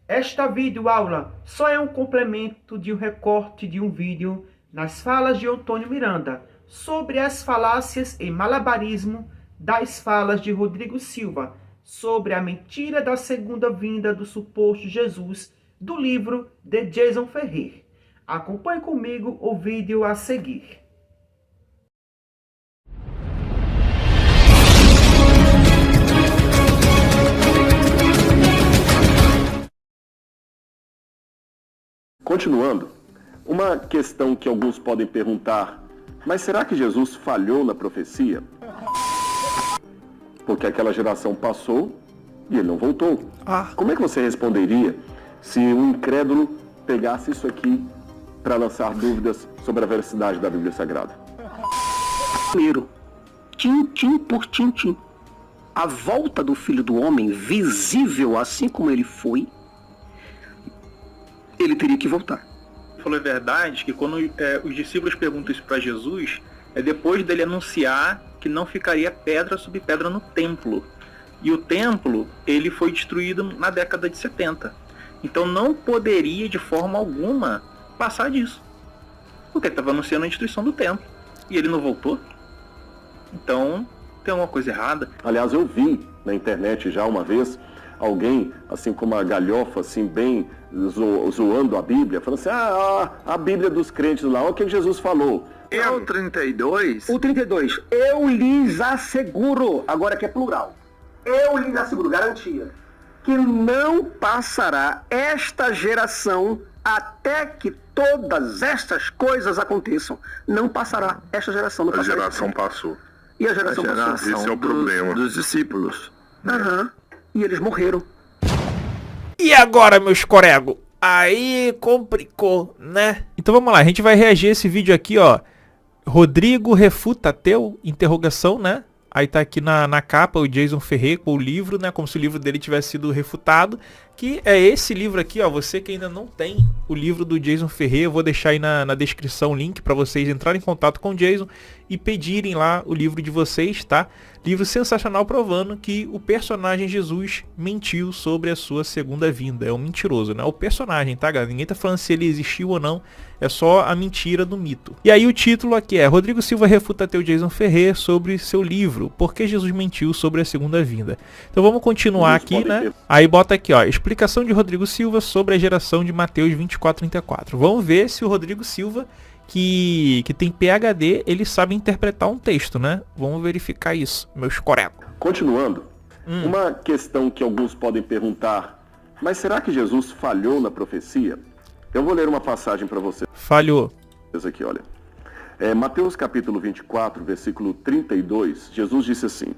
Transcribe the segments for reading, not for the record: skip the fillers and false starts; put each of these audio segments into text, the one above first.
Esta videoaula só é um complemento de um recorte de um vídeo nas falas de Antônio Miranda sobre as falácias e malabarismo das falas de Rodrigo Silva sobre a mentira da segunda vinda do suposto Jesus do livro de Jason Ferrer. Acompanhe comigo o vídeo a seguir. Continuando, uma questão que alguns podem perguntar, mas será que Jesus falhou na profecia? Porque aquela geração passou e ele não voltou. Como é que você responderia se um incrédulo pegasse isso aqui para lançar dúvidas sobre a veracidade da Bíblia Sagrada? Primeiro, tintim por tintim. A volta do Filho do Homem, visível assim como ele foi, ele teria que voltar. Falou a verdade que quando os discípulos perguntam isso para Jesus, é depois dele anunciar que não ficaria pedra sobre pedra no templo. E o templo, ele foi destruído na década de 70. Então não poderia de forma alguma passar disso. Porque ele estava anunciando a destruição do templo. E ele não voltou. Então tem alguma coisa errada. Aliás, eu vi na internet já uma vez alguém, assim com uma galhofa, assim, bem zoando a Bíblia, falando assim, a Bíblia dos crentes lá, olha o que Jesus falou. É o 32? O 32, eu lhes asseguro, agora que é plural, eu lhes asseguro, garantia, que não passará esta geração até que todas estas coisas aconteçam. Não passará esta geração. Não A passará geração passou. E a geração passou. Esse é o problema. Dos discípulos. Aham. E eles morreram. E agora, meus corego? Aí complicou, né? Então vamos lá, a gente vai reagir a esse vídeo aqui, ó. Rodrigo refuta ateu? Interrogação, né? Aí tá aqui na capa o Jason Ferrer com o livro, né? Como se o livro dele tivesse sido refutado. Que é esse livro aqui, ó. Você que ainda não tem o livro do Jason Ferrer, eu vou deixar aí na descrição o link para vocês entrarem em contato com o Jason e pedirem lá o livro de vocês, tá? Livro sensacional provando que o personagem Jesus mentiu sobre a sua segunda vinda. É um mentiroso, né? O personagem, tá, galera? Ninguém tá falando se ele existiu ou não. É só a mentira do mito. E aí o título aqui é Rodrigo Silva refuta ateu Jason Ferrer sobre seu livro Por que Jesus mentiu sobre a segunda vinda. Então vamos continuar aqui, né? Aí bota aqui, ó. Explicação de Rodrigo Silva sobre a geração de Mateus 24:34. Vamos ver se o Rodrigo Silva, que tem PhD, ele sabe interpretar um texto, né? Vamos verificar isso, meus corecos. Continuando, uma questão que alguns podem perguntar, mas será que Jesus falhou na profecia? Eu vou ler uma passagem para vocês. Falhou. Aqui, olha. Mateus capítulo 24, versículo 32, Jesus disse assim: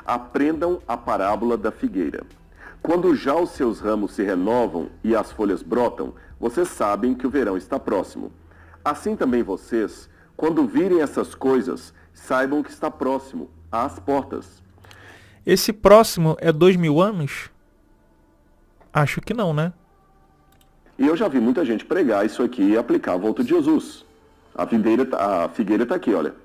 aprendam a parábola da figueira. Quando já os seus ramos se renovam e as folhas brotam, vocês sabem que o verão está próximo. Assim também vocês, quando virem essas coisas, saibam que está próximo, às portas. Esse próximo é 2000 anos? Acho que não, né? E eu já vi muita gente pregar isso aqui e aplicar a volta de Jesus. A figueira está aqui, olha.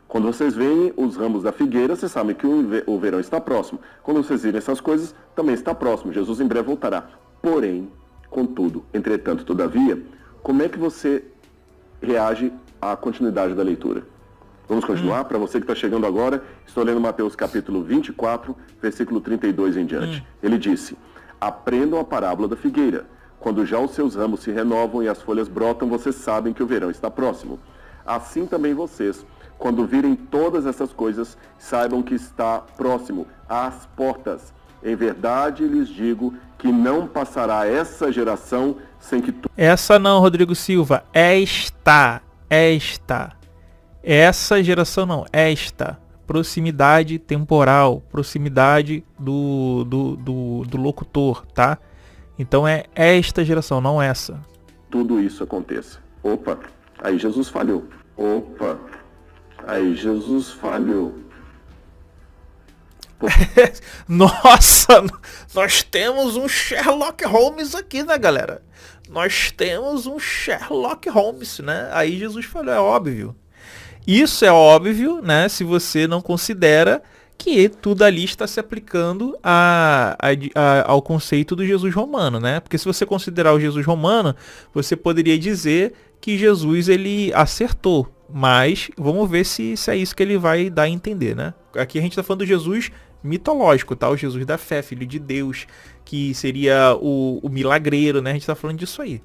Quando vocês veem os ramos da figueira, vocês sabem que o verão está próximo. Quando vocês virem essas coisas, também está próximo. Jesus em breve voltará. Porém, contudo, entretanto, todavia, como é que você reage à continuidade da leitura? Vamos continuar? Para você que está chegando agora, estou lendo Mateus capítulo 24, versículo 32 em diante. Ele disse: aprendam a parábola da figueira. Quando já os seus ramos se renovam e as folhas brotam, vocês sabem que o verão está próximo. Assim também vocês, quando virem todas essas coisas, saibam que está próximo, às portas. Em verdade lhes digo que não passará essa geração sem que... Essa não, Rodrigo Silva. Esta. Essa geração não. Esta. Proximidade temporal. Proximidade do locutor, tá? Então é esta geração, não essa. Tudo isso aconteça. Opa, aí Jesus falhou. Nossa, nós temos um Sherlock Holmes aqui, né, galera? Nós temos um Sherlock Holmes, né? Aí Jesus falou, é óbvio. Isso é óbvio, né? Se você não considera que tudo ali está se aplicando ao conceito do Jesus romano, né? Porque se você considerar o Jesus romano, você poderia dizer que Jesus ele acertou, mas vamos ver se é isso que ele vai dar a entender, né? Aqui a gente está falando do Jesus mitológico, tá? O Jesus da fé, filho de Deus, que seria o milagreiro, né? A gente está falando disso aí.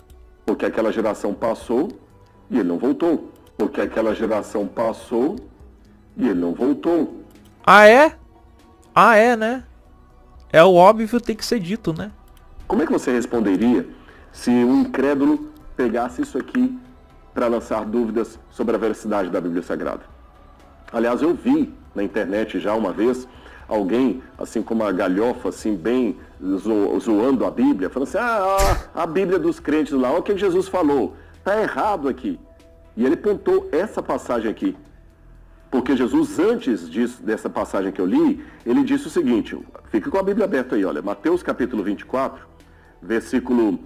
Porque aquela geração passou e ele não voltou. Porque aquela geração passou e ele não voltou. Ah, é? Ah, é, né? É o óbvio, tem que ser dito, né? Como é que você responderia se um incrédulo pegasse isso aqui para lançar dúvidas sobre a veracidade da Bíblia Sagrada? Aliás, eu vi na internet já uma vez alguém, assim com uma galhofa, assim, bem zoando a Bíblia, falando assim, a Bíblia dos crentes lá, olha o que Jesus falou, tá errado aqui. E ele pontou essa passagem aqui. Porque Jesus, antes dessa passagem que eu li, ele disse o seguinte, fica com a Bíblia aberta aí, olha, Mateus capítulo 24, versículo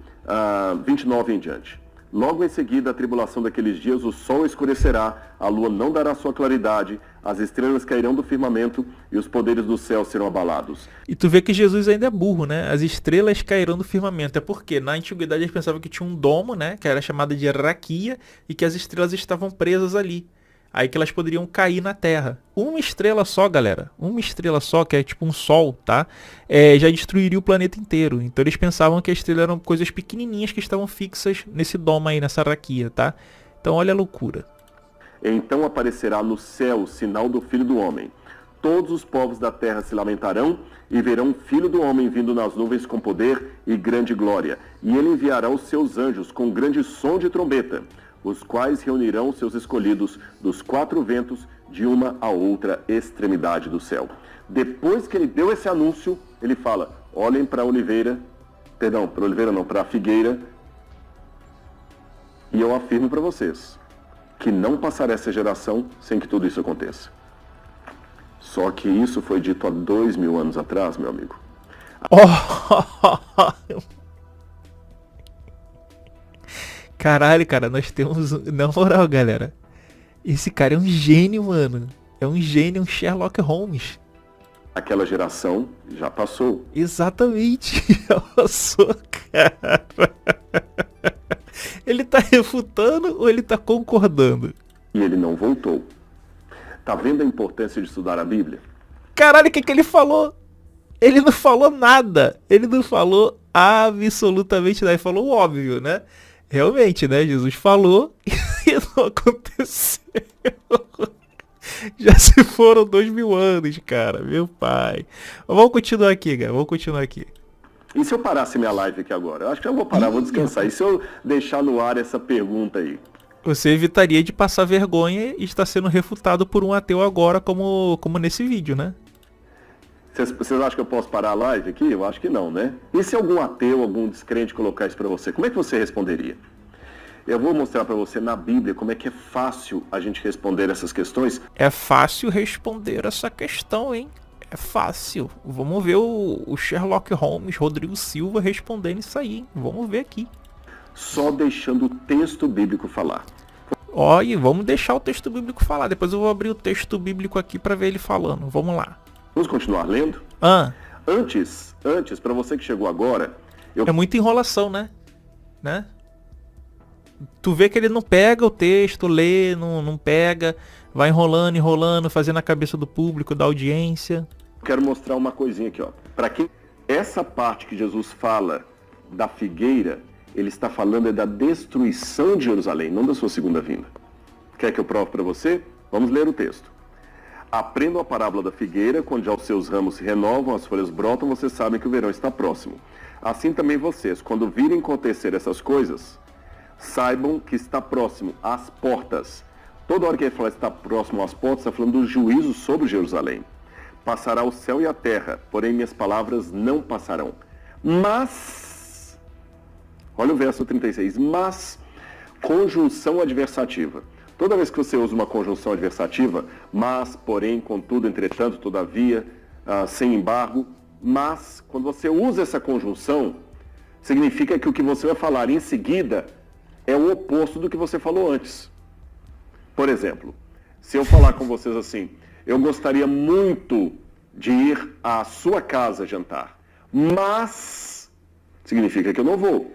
29 em diante. Logo em seguida, a tribulação daqueles dias, o sol escurecerá, a lua não dará sua claridade, as estrelas cairão do firmamento e os poderes do céu serão abalados. E tu vê que Jesus ainda é burro, né? As estrelas cairão do firmamento. É porque na antiguidade eles pensavam que tinha um domo, né? Que era chamado de raquia e que as estrelas estavam presas ali. Aí que elas poderiam cair na Terra. Uma estrela só, galera. Uma estrela só, que é tipo um sol, tá? Já destruiria o planeta inteiro. Então eles pensavam que as estrelas eram coisas pequenininhas que estavam fixas nesse domo aí, nessa raquia, tá? Então olha a loucura. Então aparecerá no céu o sinal do Filho do Homem. Todos os povos da terra se lamentarão e verão o Filho do Homem vindo nas nuvens com poder e grande glória. E ele enviará os seus anjos com grande som de trombeta, os quais reunirão seus escolhidos dos quatro ventos de uma a outra extremidade do céu. Depois que ele deu esse anúncio, ele fala, olhem para a oliveira, perdão, para a oliveira não, para a figueira, e eu afirmo para vocês que não passará essa geração sem que tudo isso aconteça. Só que isso foi dito há 2000 anos atrás, meu amigo. Caralho, cara, nós temos... Na moral, galera. Esse cara é um gênio, mano. É um gênio, um Sherlock Holmes. Aquela geração já passou. Exatamente. Já passou, cara. Ele tá refutando ou ele tá concordando? E ele não voltou. Tá vendo a importância de estudar a Bíblia? Caralho, o que ele falou? Ele não falou nada. Ele não falou absolutamente nada. Ele falou o óbvio, né? Realmente, né? Jesus falou e não aconteceu. Já se foram 2000 anos, cara. Meu pai. Vamos continuar aqui, cara. Vamos continuar aqui. E se eu parasse minha live aqui agora? Eu acho que eu vou parar, vou descansar. E se eu deixar no ar essa pergunta aí? Você evitaria de passar vergonha e estar sendo refutado por um ateu agora, como nesse vídeo, né? Vocês acham que eu posso parar a live aqui? Eu acho que não, né? E se algum ateu, algum descrente colocar isso pra você, como é que você responderia? Eu vou mostrar pra você na Bíblia como é que é fácil a gente responder essas questões. É fácil responder essa questão, hein? É fácil. Vamos ver o Sherlock Holmes, Rodrigo Silva, respondendo isso aí, hein? Vamos ver aqui. Só deixando o texto bíblico falar. Ó, e vamos deixar o texto bíblico falar. Depois eu vou abrir o texto bíblico aqui pra ver ele falando. Vamos lá. Vamos continuar lendo? Antes, para você que chegou agora... É muita enrolação, né? Tu vê que ele não pega o texto, lê, não pega, vai enrolando, fazendo a cabeça do público, da audiência. Quero mostrar uma coisinha aqui, ó. Para quem... Essa parte que Jesus fala da figueira, ele está falando da destruição de Jerusalém, não da sua segunda vinda. Quer que eu prove para você? Vamos ler o texto. Aprendam a parábola da figueira, quando já os seus ramos se renovam, as folhas brotam, vocês sabem que o verão está próximo. Assim também vocês, quando virem acontecer essas coisas, saibam que está próximo às portas. Toda hora que ele fala está próximo às portas, está falando do juízo sobre Jerusalém. Passará o céu e a terra, porém minhas palavras não passarão. Mas, olha o verso 36, mas, conjunção adversativa. Toda vez que você usa uma conjunção adversativa, mas, porém, contudo, entretanto, todavia, sem embargo, mas, quando você usa essa conjunção, significa que o que você vai falar em seguida é o oposto do que você falou antes. Por exemplo, se eu falar com vocês assim, eu gostaria muito de ir à sua casa jantar. Mas significa que eu não vou,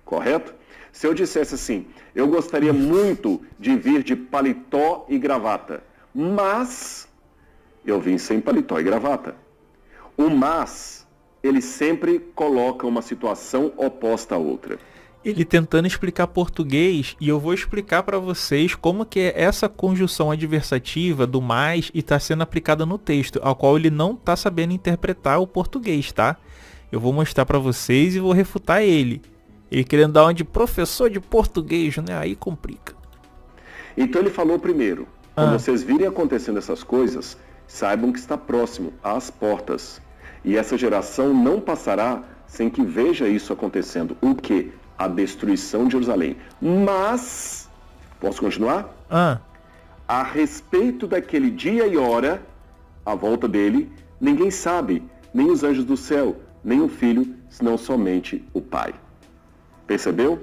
correto? Se eu dissesse assim, eu gostaria muito de vir de paletó e gravata, mas eu vim sem paletó e gravata. O mas, ele sempre coloca uma situação oposta à outra. Ele tentando explicar português, e eu vou explicar para vocês como que é essa conjunção adversativa do mais e está sendo aplicada no texto, ao qual ele não está sabendo interpretar o português, tá? Eu vou mostrar para vocês e vou refutar ele. Ele querendo dar uma de professor de português, né? Aí complica. Então ele falou primeiro, quando vocês virem acontecendo essas coisas, saibam que está próximo, às portas. E essa geração não passará sem que veja isso acontecendo. O quê? A destruição de Jerusalém. Mas, posso continuar? A respeito daquele dia e hora, a volta dele, ninguém sabe, nem os anjos do céu, nem o Filho, senão somente o Pai. Percebeu?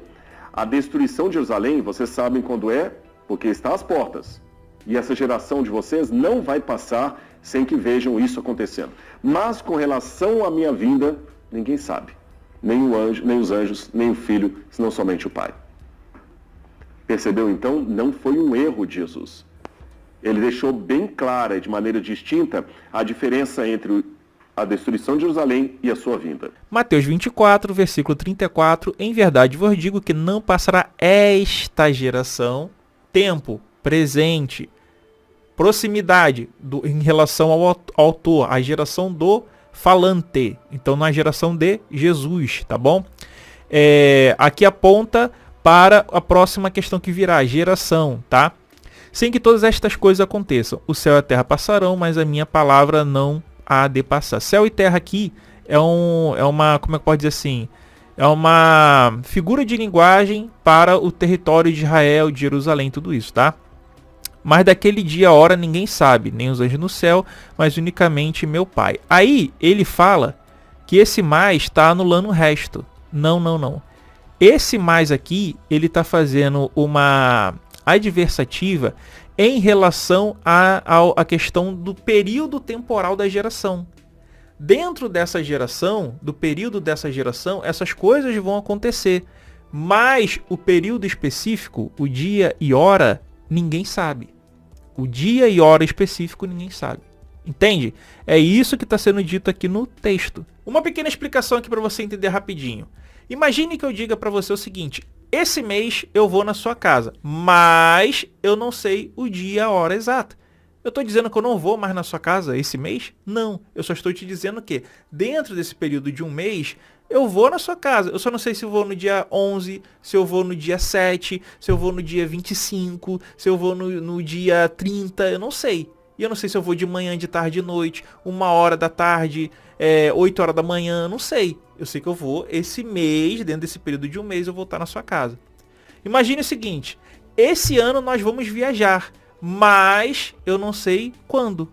A destruição de Jerusalém, vocês sabem quando é? Porque está às portas. E essa geração de vocês não vai passar sem que vejam isso acontecendo. Mas com relação à minha vinda, ninguém sabe. Nem o anjo, nem os anjos, nem o Filho, senão somente o Pai. Percebeu então? Não foi um erro de Jesus. Ele deixou bem clara e de maneira distinta a diferença entre a destruição de Jerusalém e a sua vinda. Mateus 24, versículo 34. Em verdade vos digo que não passará esta geração, tempo, presente, proximidade em relação ao autor, a geração do falante, então na geração de Jesus, tá bom? Aqui aponta para a próxima questão que virá, geração, tá? Sem que todas estas coisas aconteçam. O céu e a terra passarão, mas a minha palavra não há de passar. Céu e terra aqui é uma, como é que pode dizer assim? É uma figura de linguagem para o território de Israel, de Jerusalém, tudo isso, tá? Mas daquele dia a hora ninguém sabe, nem os anjos no céu, mas unicamente meu Pai. Aí ele fala que esse mais está anulando o resto. Não. Esse mais aqui, ele está fazendo uma adversativa em relação à questão do período temporal da geração. Dentro dessa geração, do período dessa geração, essas coisas vão acontecer. Mas o período específico, o dia e hora, ninguém sabe. O dia e hora específico ninguém sabe. Entende? É isso que está sendo dito aqui no texto. Uma pequena explicação aqui para você entender rapidinho. Imagine que eu diga para você o seguinte: esse mês eu vou na sua casa, mas eu não sei o dia e a hora exata. Eu estou dizendo que eu não vou mais na sua casa esse mês? Não. Eu só estou te dizendo que dentro desse período de um mês, eu vou na sua casa. Eu só não sei se eu vou no dia 11, se eu vou no dia 7, se eu vou no dia 25, se eu vou no dia 30, eu não sei. E eu não sei se eu vou de manhã, de tarde, de noite, 1h da tarde, 8h da manhã, não sei. Eu sei que eu vou esse mês, dentro desse período de um mês, eu vou estar na sua casa. Imagine o seguinte: esse ano nós vamos viajar, mas eu não sei quando.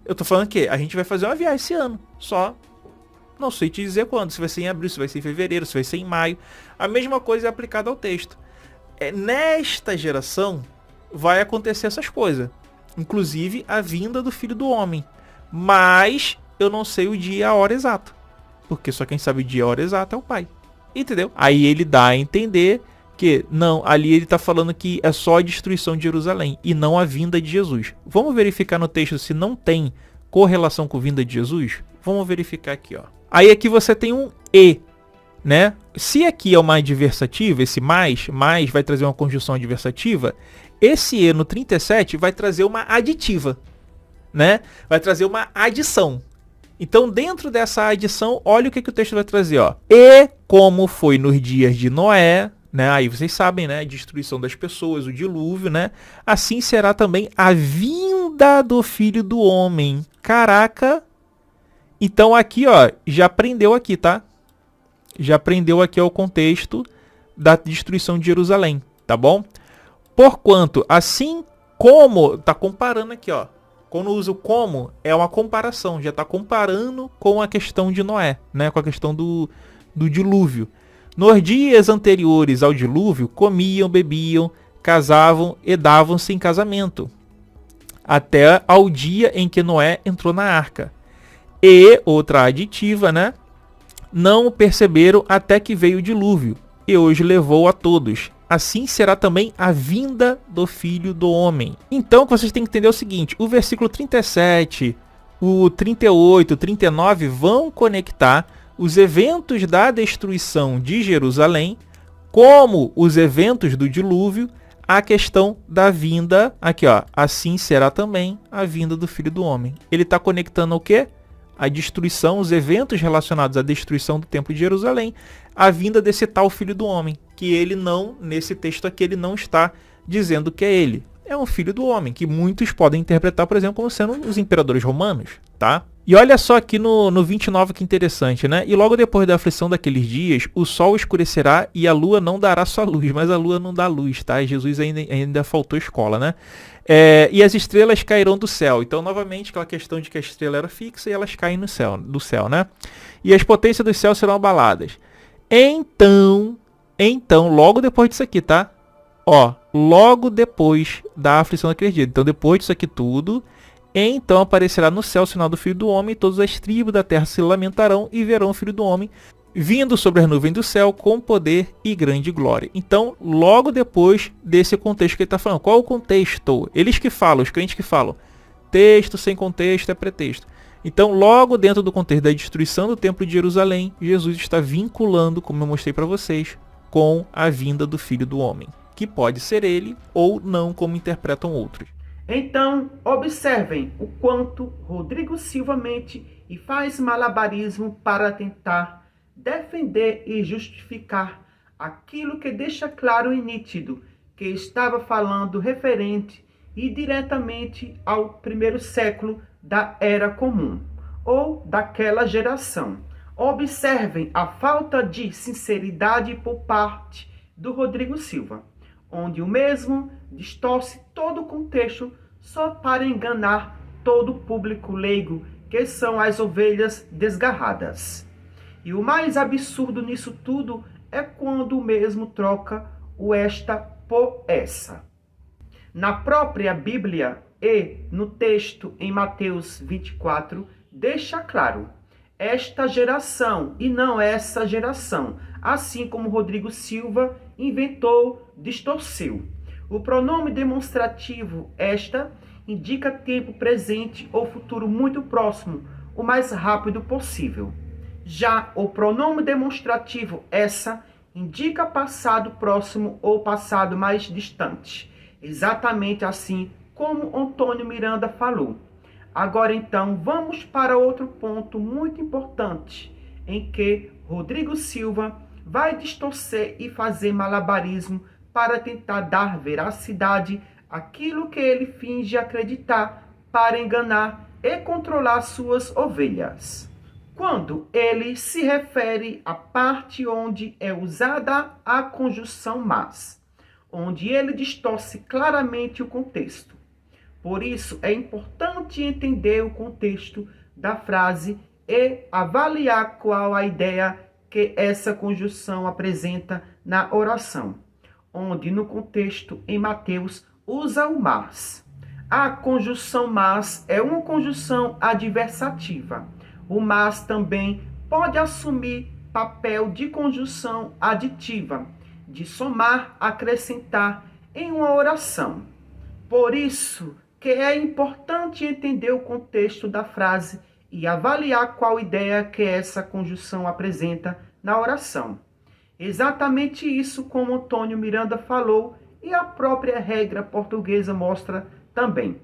Eu tô falando que a gente vai fazer uma viagem esse ano, só não sei te dizer quando, se vai ser em abril, se vai ser em fevereiro, se vai ser em maio. A mesma coisa é aplicada ao texto. Nesta geração vai acontecer essas coisas, inclusive a vinda do Filho do Homem, mas eu não sei o dia e a hora exato, porque só quem sabe o dia e a hora exata é o Pai. Entendeu? Aí ele dá a entender que não, ali ele está falando que é só a destruição de Jerusalém e não a vinda de Jesus. Vamos verificar no texto se não tem correlação com a vinda de Jesus? Vamos verificar aqui, ó. Aí aqui você tem um e, né? Se aqui é uma adversativa, esse mais vai trazer uma conjunção adversativa, esse e no 37 vai trazer uma aditiva, né? Vai trazer uma adição. Então, dentro dessa adição, olha o que o texto vai trazer, ó. E como foi nos dias de Noé, né? Aí vocês sabem, né? A destruição das pessoas, o dilúvio, né? Assim será também a vinda do Filho do Homem. Caraca! Então aqui, ó, já aprendeu aqui, tá? Já aprendeu aqui o contexto da destruição de Jerusalém, tá bom? Porquanto, assim como, tá comparando aqui, ó. Quando usa o como, é uma comparação, já está comparando com a questão de Noé, né? Com a questão do dilúvio. Nos dias anteriores ao dilúvio, comiam, bebiam, casavam e davam-se em casamento, até ao dia em que Noé entrou na arca. E, outra aditiva, né? Não o perceberam até que veio o dilúvio, e hoje levou a todos. Assim será também a vinda do Filho do Homem. Então, o que vocês têm que entender é o seguinte, o versículo 37, o 38, o 39 vão conectar os eventos da destruição de Jerusalém, como os eventos do dilúvio, à questão da vinda, aqui ó, assim será também a vinda do Filho do Homem. Ele está conectando o quê? A destruição, os eventos relacionados à destruição do Templo de Jerusalém, a vinda desse tal Filho do Homem, que ele não, nesse texto aqui, ele não está dizendo que é ele. É um Filho do Homem, que muitos podem interpretar, por exemplo, como sendo os imperadores romanos, tá? E olha só aqui no 29 que interessante, né? E logo depois da aflição daqueles dias, o sol escurecerá e a lua não dará sua luz, mas a lua não dá luz, tá? Jesus ainda faltou escola, né? E as estrelas cairão do céu. Então, novamente, aquela questão de que a estrela era fixa e elas caem do céu, né? E as potências dos céus serão abaladas. Então, logo depois disso aqui, tá? Ó, logo depois da aflição daqueles dias. Então, depois disso aqui tudo, então aparecerá no céu o sinal do Filho do Homem, e todas as tribos da terra se lamentarão e verão o Filho do Homem vindo sobre as nuvens do céu com poder e grande glória. Então, logo depois desse contexto que ele está falando. Qual o contexto? Eles que falam, os crentes que falam. Texto sem contexto é pretexto. Então, logo dentro do contexto da destruição do Templo de Jerusalém, Jesus está vinculando, como eu mostrei para vocês, com a vinda do Filho do Homem, que pode ser ele ou não, como interpretam outros. Então, observem o quanto Rodrigo Silva mente e faz malabarismo para tentar defender e justificar aquilo que deixa claro e nítido que estava falando referente e diretamente ao primeiro século da Era Comum, ou daquela geração. Observem a falta de sinceridade por parte do Rodrigo Silva, onde o mesmo distorce todo o contexto só para enganar todo o público leigo, que são as ovelhas desgarradas. E o mais absurdo nisso tudo é quando o mesmo troca o esta por essa. Na própria Bíblia e no texto em Mateus 24, deixa claro, esta geração e não essa geração, assim como Rodrigo Silva inventou, distorceu. O pronome demonstrativo esta indica tempo presente ou futuro muito próximo, o mais rápido possível. Já o pronome demonstrativo essa indica passado próximo ou passado mais distante, exatamente assim como Antônio Miranda falou. Agora então vamos para outro ponto muito importante, em que Rodrigo Silva vai distorcer e fazer malabarismo para tentar dar veracidade àquilo que ele finge acreditar, para enganar e controlar suas ovelhas. Quando ele se refere à parte onde é usada a conjunção mas, onde ele distorce claramente o contexto. Por isso, é importante entender o contexto da frase e avaliar qual a ideia que essa conjunção apresenta na oração, onde no contexto em Mateus usa o mas. A conjunção mas é uma conjunção adversativa. O mas também pode assumir papel de conjunção aditiva, de somar, acrescentar em uma oração. Por isso que é importante entender o contexto da frase e avaliar qual ideia que essa conjunção apresenta na oração. Exatamente isso como Antônio Miranda falou e a própria regra portuguesa mostra também.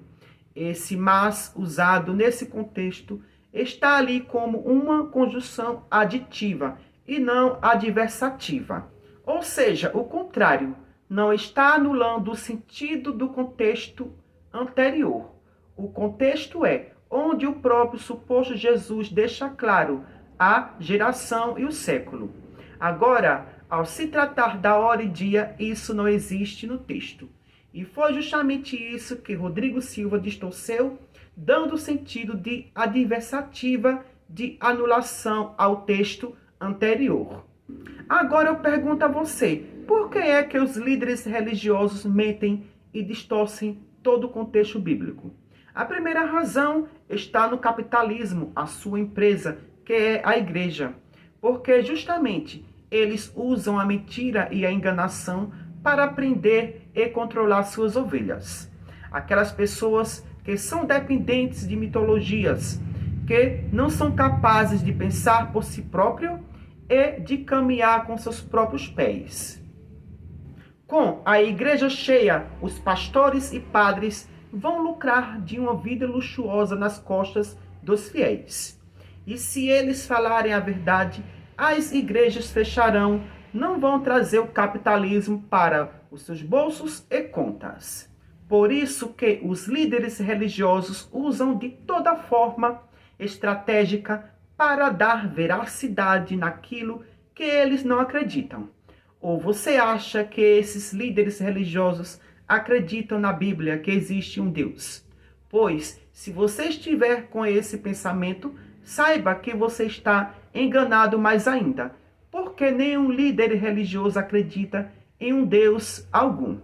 Esse mas usado nesse contexto está ali como uma conjunção aditiva e não adversativa. Ou seja, o contrário, não está anulando o sentido do contexto anterior. O contexto é onde o próprio suposto Jesus deixa claro a geração e o século. Agora, ao se tratar da hora e dia, isso não existe no texto. E foi justamente isso que Rodrigo Silva distorceu, dando sentido de adversativa, de anulação ao texto anterior. Agora eu pergunto a você, por que é que os líderes religiosos mentem e distorcem todo o contexto bíblico? A primeira razão está no capitalismo, a sua empresa, que é a igreja. Porque justamente eles usam a mentira e a enganação para prender e controlar suas ovelhas. Aquelas pessoas que são dependentes de mitologias, que não são capazes de pensar por si próprio e de caminhar com seus próprios pés. Com a igreja cheia, os pastores e padres vão lucrar de uma vida luxuosa nas costas dos fiéis. E se eles falarem a verdade, as igrejas fecharão, não vão trazer o capitalismo para os seus bolsos e contas. Por isso que os líderes religiosos usam de toda forma estratégica para dar veracidade naquilo que eles não acreditam. Ou você acha que esses líderes religiosos acreditam na Bíblia que existe um Deus? Pois, se você estiver com esse pensamento, saiba que você está enganado mais ainda, porque nenhum líder religioso acredita em um Deus algum.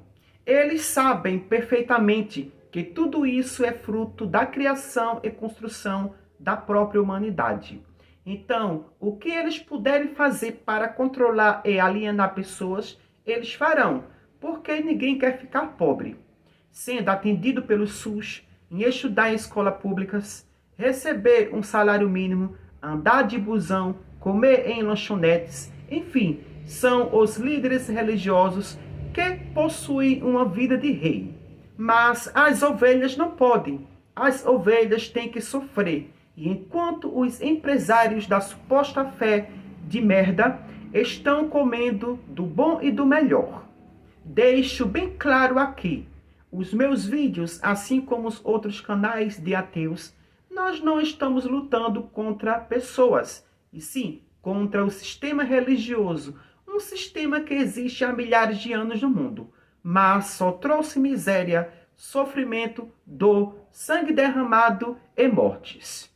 Eles sabem perfeitamente que tudo isso é fruto da criação e construção da própria humanidade. Então, o que eles puderem fazer para controlar e alienar pessoas, eles farão, porque ninguém quer ficar pobre. Sendo atendido pelo SUS, em estudar em escolas públicas, receber um salário mínimo, andar de busão, comer em lanchonetes, enfim, são os líderes religiosos que possuem uma vida de rei. Mas as ovelhas não podem. As ovelhas têm que sofrer. E enquanto os empresários da suposta fé de merda estão comendo do bom e do melhor. Deixo bem claro aqui, os meus vídeos, assim como os outros canais de ateus, nós não estamos lutando contra pessoas, e sim contra o sistema religioso, um sistema que existe há milhares de anos no mundo, mas só trouxe miséria, sofrimento, dor, sangue derramado e mortes.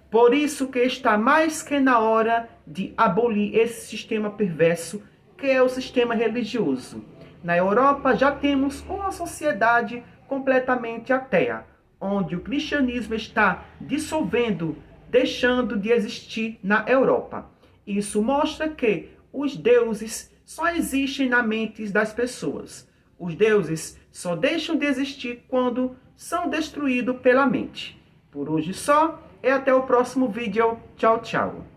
Por isso que está mais que na hora de abolir esse sistema perverso que é o sistema religioso. Na Europa já temos uma sociedade completamente ateia, onde o cristianismo está dissolvendo, deixando de existir na Europa. Isso mostra que os deuses só existem na mente das pessoas. Os deuses só deixam de existir quando são destruídos pela mente. Por hoje só. E até o próximo vídeo. Tchau, tchau.